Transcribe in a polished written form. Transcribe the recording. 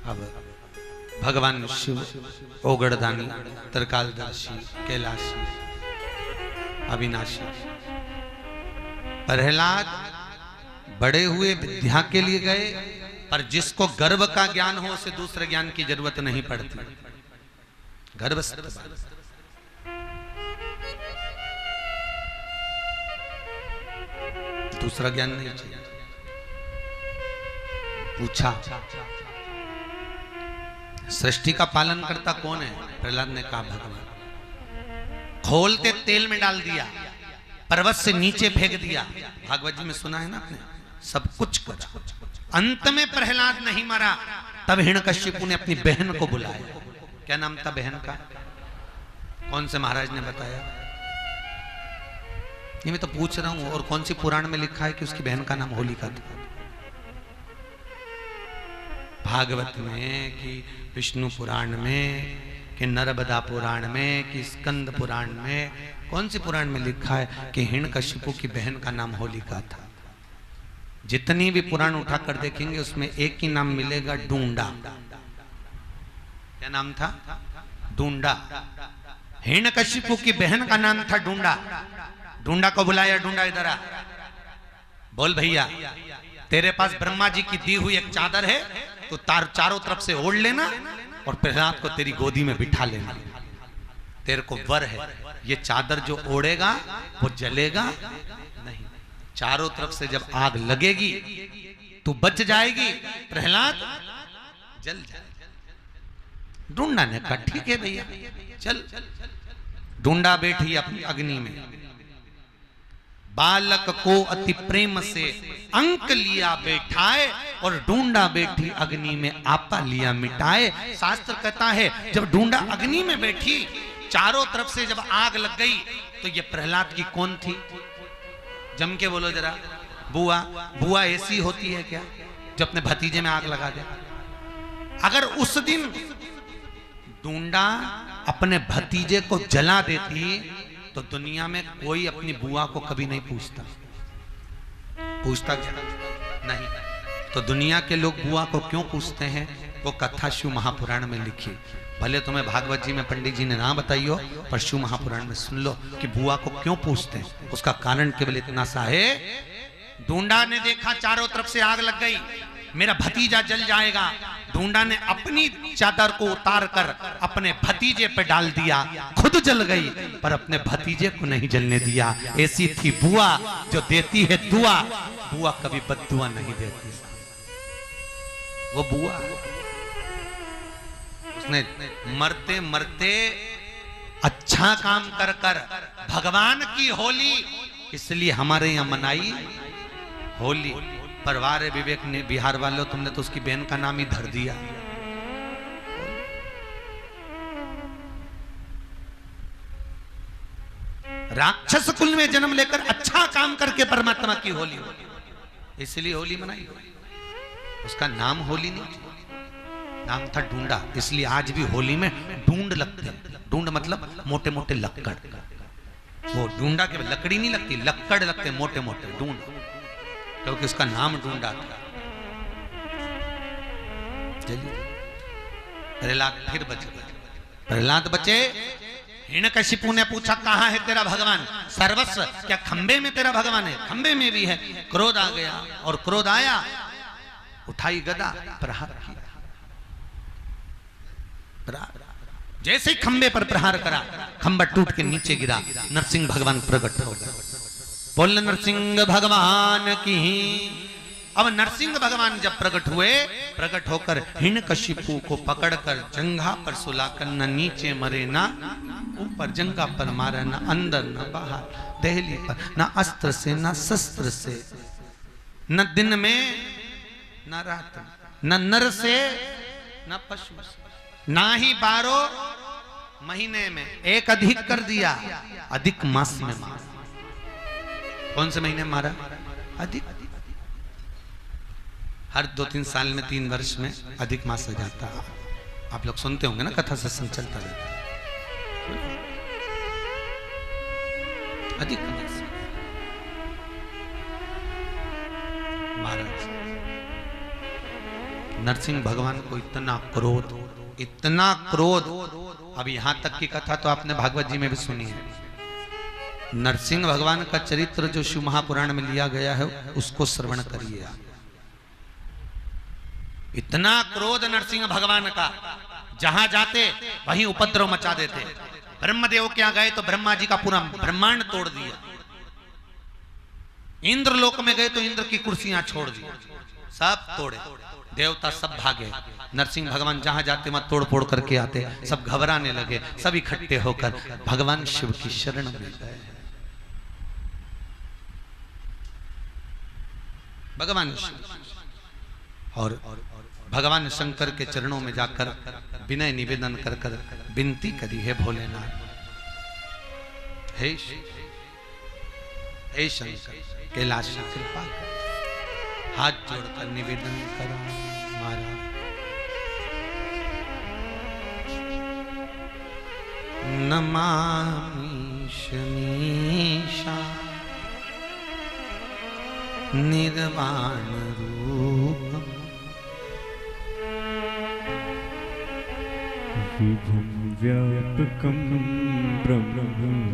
अब भगवान शिव, ओगड़दानी, त्रिकालदर्शी, कैलाशी, अविनाशी, प्रहलाद बड़े हुए विद्या के लिए गए, पर जिसको गर्व का ज्ञान हो उसे दूसरे ज्ञान की जरूरत नहीं पड़ती। गर्व से दूसरा ज्ञान नहीं चाहिए। पूछा सृष्टि का पालन करता कौन है? प्रहलाद ने कहा भगवान। खोलते तेल में डाल दिया, पर्वत से नीचे फेंक दिया। भागवत जी में सुना है ना आपने, सब कुछ करा। अंत में प्रहलाद नहीं मरा, तब हिरण्यकशिपु ने अपनी बहन को बुलाया। क्या नाम था बहन का? कौन से महाराज ने बताया? ये मैं तो पूछ रहा हूं। और कौन सी पुराण में लिखा है कि उसकी बहन का नाम होलिका था? भागवत में कि विष्णु पुराण में कि नर्मदा पुराण में कि स्कंद पुराण में, कौन सी पुराण में लिखा है कि हिरण्यकशिपु की बहन का नाम होलिका था? जितनी भी पुराण उठाकर देखेंगे उसमें एक ही नाम मिलेगा, डूंडा। क्या नाम था? डूंडा। हिरण्यकशिपु की बहन का नाम था डूंडा। डूंडा को बुलाया, डूंडा इधर आ, बोल भैया तेरे पास ब्रह्मा जी की दी हुई एक चादर है, तो चारों तरफ से ओढ़ लेना और प्रहलाद को तेरी गोदी में बिठा लेना। तेरे को वर है, ये चादर जो ओढ़ेगा वो जलेगा नहीं। चारों तरफ से जब आग लगेगी तू बच जाएगी, प्रहलाद जल जाएगा। डूंडा ने कहा ठीक है भैया चल। डूंडा बैठी अपनी अग्नि में, बालक को अति प्रेम से अंक लिया बैठाए, और डूंडा बैठी अग्नि में आपा लिया मिटाए। शास्त्र कहता है जब डूंडा अग्नि में बैठी, चारों तरफ से जब आग लग गई, तो ये प्रहलाद की कौन थी? जम के बोलो जरा। बुआ। बुआ ऐसी होती है क्या जो अपने भतीजे में आग लगा दे? अगर उस दिन डूंडा अपने भतीजे को जला देती तो दुनिया में कोई अपनी बुआ को कभी नहीं पूछता। पूछता क्या? नहीं। तो दुनिया के लोग बुआ को क्यों पूछते हैं? वो कथा शिव महापुराण में लिखी। भले तुम्हें भागवत जी में पंडित जी ने ना बताई हो, पर शिव महापुराण में सुन लो कि बुआ को क्यों पूछते हैं। उसका कारण केवल इतना सा है, डूंडा ने देखा चारों तरफ से आग लग गई, मेरा भतीजा जल जाएगा। डूंडा ने अपनी चादर को उतार कर अपने भतीजे पे डाल दिया, खुद जल गई पर अपने भतीजे को नहीं जलने दिया। ऐसी थी बुआ जो देती है दुआ, बुआ कभी बद्दुआ नहीं देती। वो बुआ उसने मरते मरते अच्छा काम कर कर भगवान की होली, इसलिए हमारे यहां मनाई होली। परवार विवेक ने बिहार वालों, तुमने तो उसकी बहन का नाम ही धर दिया। राक्षस कुल में जन्म लेकर अच्छा काम करके परमात्मा की होली, इसलिए होली मनाई। उसका नाम होली नहीं, नाम था डूंडा। इसलिए आज भी होली में ढूंढ लगते हैं। ढूंढ मतलब मोटे मोटे लक्कड़। वो डूंडा के लकड़ी नहीं लगती, लक्कड़ लगते मोटे मोटे, ढूंढ, क्योंकि उसका नाम डूंडा था। चलिए प्रहलाद फिर बच गए। प्रहलाद बचे। हिरण्यकशिपु ने पूछा कहां है तेरा भगवान? सर्वस्व क्या खंबे में तेरा भगवान है? खंबे में भी है। क्रोध आ गया, और क्रोध आया, उठाई गदा, प्रहार किया। जैसे ही खंबे पर प्रहार करा, खंबा टूट के नीचे गिरा। नरसिंह भगवान प्रकट हो गए। बोल नरसिंह भगवान की। अब नरसिंह भगवान जब प्रकट हुए, प्रकट होकर हिरण्यकशिपु को पकड़कर जंघा पर सुलाकर, न नीचे मरे ना ऊपर, जंघा पर मारा, न अंदर न बाहर, दहली पर, न अस्त्र से न शस्त्र से, न दिन में न रात में, न नर से न पशु से, ना ही 12 महीने में, एक अधिक कर दिया, अधिक मास में मारा। कौन से महीने मारा? अधिक। हर 2-3 साल में, 3 वर्ष में अधिक मास हो जाता है। आप लोग सुनते होंगे ना, कथा सत्संग चलता रहता है। अधिक मारा। नरसिंह भगवान को इतना क्रोध। अब यहां तक की कथा तो आपने भागवत जी में भी सुनी है। नरसिंह भगवान का चरित्र जो शिव महापुराण में लिया गया है उसको श्रवण करिए आप। इतना क्रोध नरसिंह भगवान का, जहां जाते वहीं उपद्रव मचा देते। ब्रह्मदेव क्या गए तो ब्रह्मा जी का पूरा ब्रह्मांड तोड़ दिया। इंद्र लोक में गए तो इंद्र की कुर्सियां छोड़ दी, सब तोड़े, देवता सब भागे। नरसिंह भगवान जहां जाते वहां तोड़ फोड़ करके आते। सब घबराने लगे, सब इकट्ठे होकर भगवान शिव की शरण में गए। भगवान शिव और भगवान शंकर के चरणों में जाकर विनय निवेदन कर कर विनती करी है भोलेनाथ, हे शंकर कैलाश कृपा कर, हाथ जोड़कर निवेदन करो महाराज। नमामि शमीशा निर्वाण रूपम विभुं व्यापकं ब्रह्म